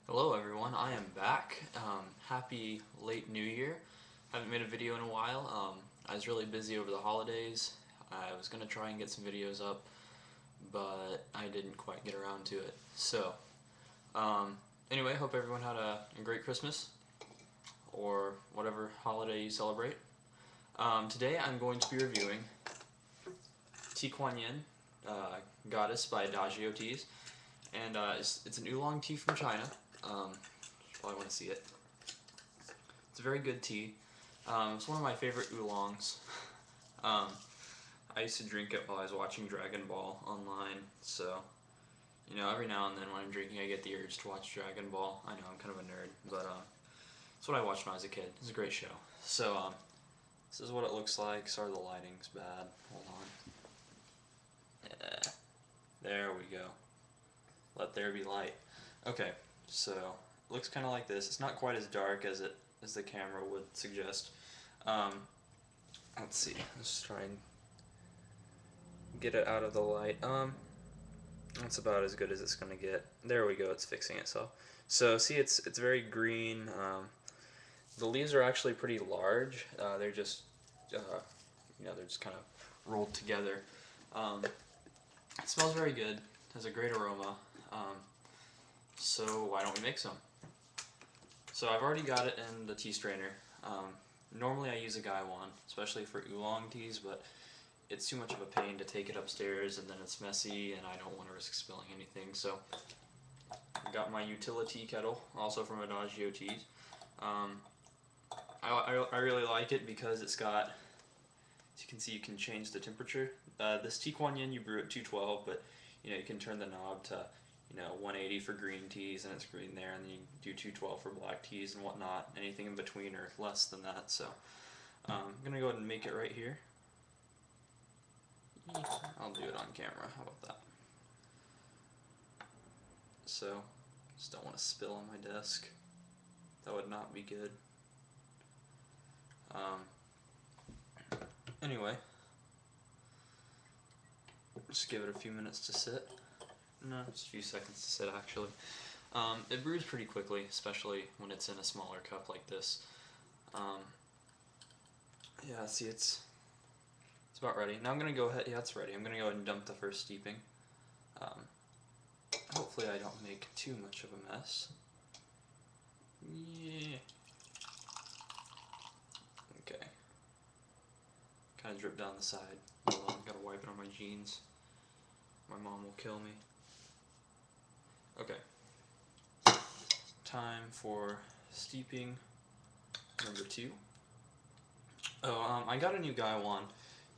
Hello everyone, I am back. Happy late New Year. Haven't made a video in a while. I was really busy over the holidays. I was going to try and get some videos up, but I didn't quite get around to it. So, um, anyway, hope everyone had a great Christmas or whatever holiday you celebrate. Today I'm going to be reviewing Kuan Goddess by Adagio Teas, and it's an oolong tea from China. You probably want to see it. It's a very good tea. It's one of my favorite oolongs. Um, I used to drink it while I was watching Dragon Ball online, so every now and then when I'm drinking, I get the urge to watch Dragon Ball. I know I'm kind of a nerd, but it's what I watched when I was a kid. It's a great show. So this is what it looks like. Sorry, the lighting's bad. Hold on. Yeah, there we go. Let there be light. Okay, so it looks kind of like this. It's not quite as dark as the camera would suggest. Let's see. Let's try and get it out of the light. That's about as good as it's gonna get. There we go. It's fixing itself. So see, it's very green. The leaves are actually pretty large. They're just they're just kind of rolled together. It smells very good. Has a great aroma. So why don't we make some? So I've already got it in the tea strainer. Normally I use a Kuan, especially for oolong teas, but it's too much of a pain to take it upstairs and then it's messy and I don't want to risk spilling anything. So I've got my utility kettle, also from Adagio Teas. I really like it because it's got, as you can see, you can change the temperature. This Kuan you brew at 212, but you can turn the knob to 180 for green teas, and it's green there, and then you do 212 for black teas and whatnot. Anything in between or less than that. So I'm gonna go ahead and make it right here. I'll do it on camera. How about that? So just don't want to spill on my desk. That would not be good. Anyway, just give it a few minutes to sit. No, just a few seconds to sit actually. It brews pretty quickly, especially when it's in a smaller cup like this. Yeah, see, it's about ready. Now I'm gonna go ahead. Yeah, it's ready. I'm gonna go ahead and dump the first steeping. Hopefully, I don't make too much of a mess. Yeah. Okay. Kind of drip down the side. Hold on, gotta wipe it on my jeans. My mom will kill me. Okay. Time for steeping number 2. Oh, I got a new Kuan.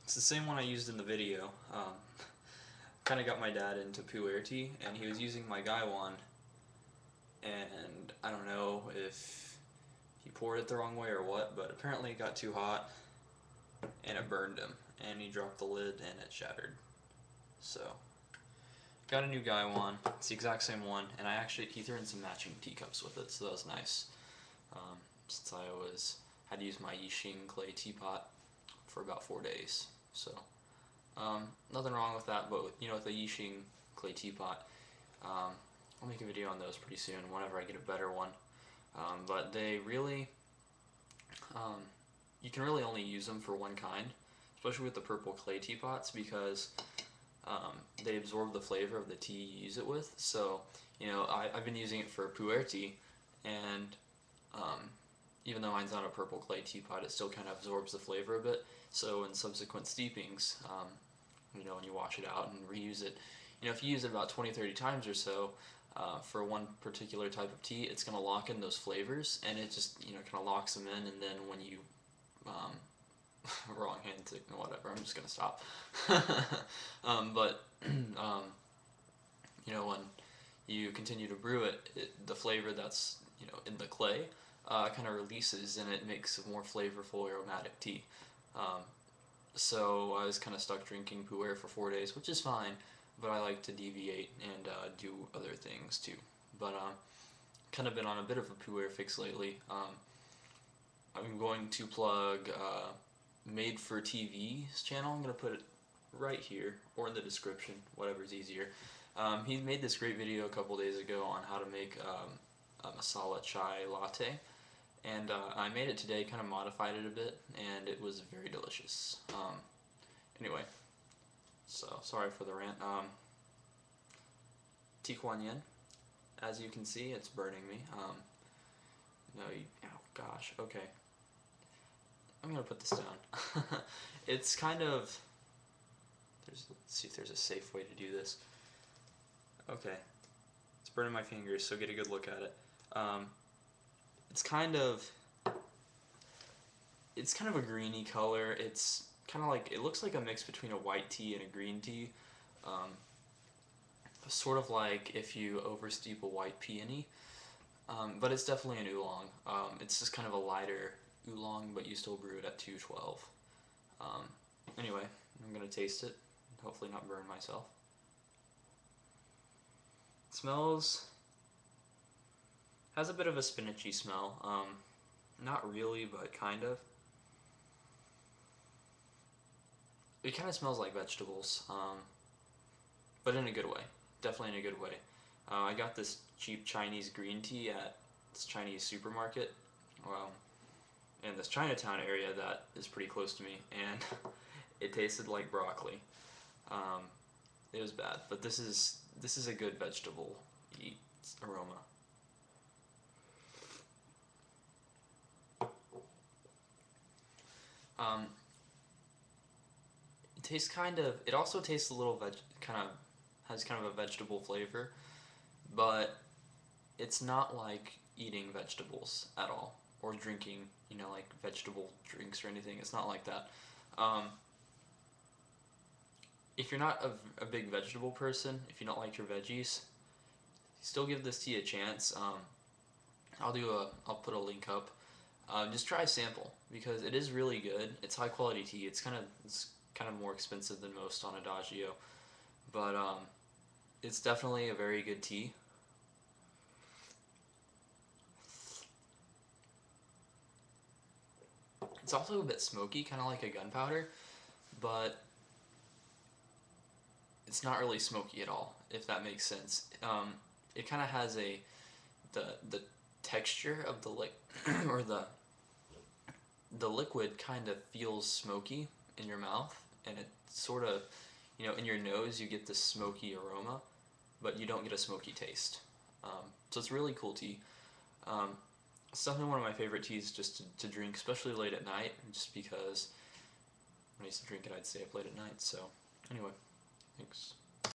It's the same one I used in the video. Kind of got my dad into pu'er tea, and he was using my Kuan, and I don't know if he poured it the wrong way or what, but apparently it got too hot, and it burned him, and he dropped the lid, and it shattered. So, got a new Kuan. It's the exact same one, and he threw in some matching teacups with it, so that was nice. Since I had to use my Yixing clay teapot for about 4 days, so nothing wrong with that. But with the Yixing clay teapot, I'll make a video on those pretty soon whenever I get a better one. But they really, you can really only use them for one kind, especially with the purple clay teapots, because they absorb the flavor of the tea you use it with. So I've been using it for pu'er tea, and even though mine's not a purple clay teapot, it still kind of absorbs the flavor a bit. So in subsequent steepings, when you wash it out and reuse it, if you use it about 20-30 times or so for one particular type of tea, it's going to lock in those flavors, and it just kind of locks them in. And then when you wrong hand to whatever, I'm just going to stop. But when you continue to brew it, the flavor that's in the clay kind of releases, and it makes a more flavorful aromatic tea. So I was kind of stuck drinking pu'er for 4 days, which is fine, but I like to deviate and do other things too. But kind of been on a bit of a pu'er fix lately. I'm going to plug Made for TV's channel. I'm going to put it right here or in the description, whatever's easier. He made this great video a couple days ago on how to make masala chai latte, and I made it today, kind of modified it a bit, and it was very delicious. Anyway, so sorry for the rant. Kuan, as you can see, it's burning me. No, oh gosh, okay. I'm gonna put this down. It's kind of, let's see if there's a safe way to do this. Okay, it's burning my fingers, so get a good look at it. It's kind of a greeny color. It's kind of like, it looks like a mix between a white tea and a green tea. Sort of like if you oversteep a white peony. But it's definitely an oolong. It's just kind of a lighter oolong, but you still brew it at 212. Anyway, I'm gonna taste it. Hopefully not burn myself. It smells, has a bit of a spinachy smell. Not really, but kind of. It kind of smells like vegetables, but in a good way. Definitely in a good way. I got this cheap Chinese green tea at this Chinese supermarket in this Chinatown area that is pretty close to me, and it tasted like broccoli. It was bad, but this is a good vegetable aroma. It tastes kind of. It also tastes a little has kind of a vegetable flavor, but it's not like eating vegetables at all or drinking, like vegetable drinks or anything. It's not like that. If you're not a big vegetable person, if you don't like your veggies, still give this tea a chance. I'll put a link up. Just try a sample because it is really good. It's high quality tea. It's kind of more expensive than most on Adagio, but it's definitely a very good tea. It's also a bit smoky, kind of like a gunpowder, but it's not really smoky at all, if that makes sense. It kind of has the texture of the or the liquid kind of feels smoky in your mouth, and it sort of, in your nose you get this smoky aroma, but you don't get a smoky taste. So it's really cool tea. It's definitely one of my favorite teas just to drink, especially late at night, just because when I used to drink it, I'd stay up late at night. So anyway, thanks.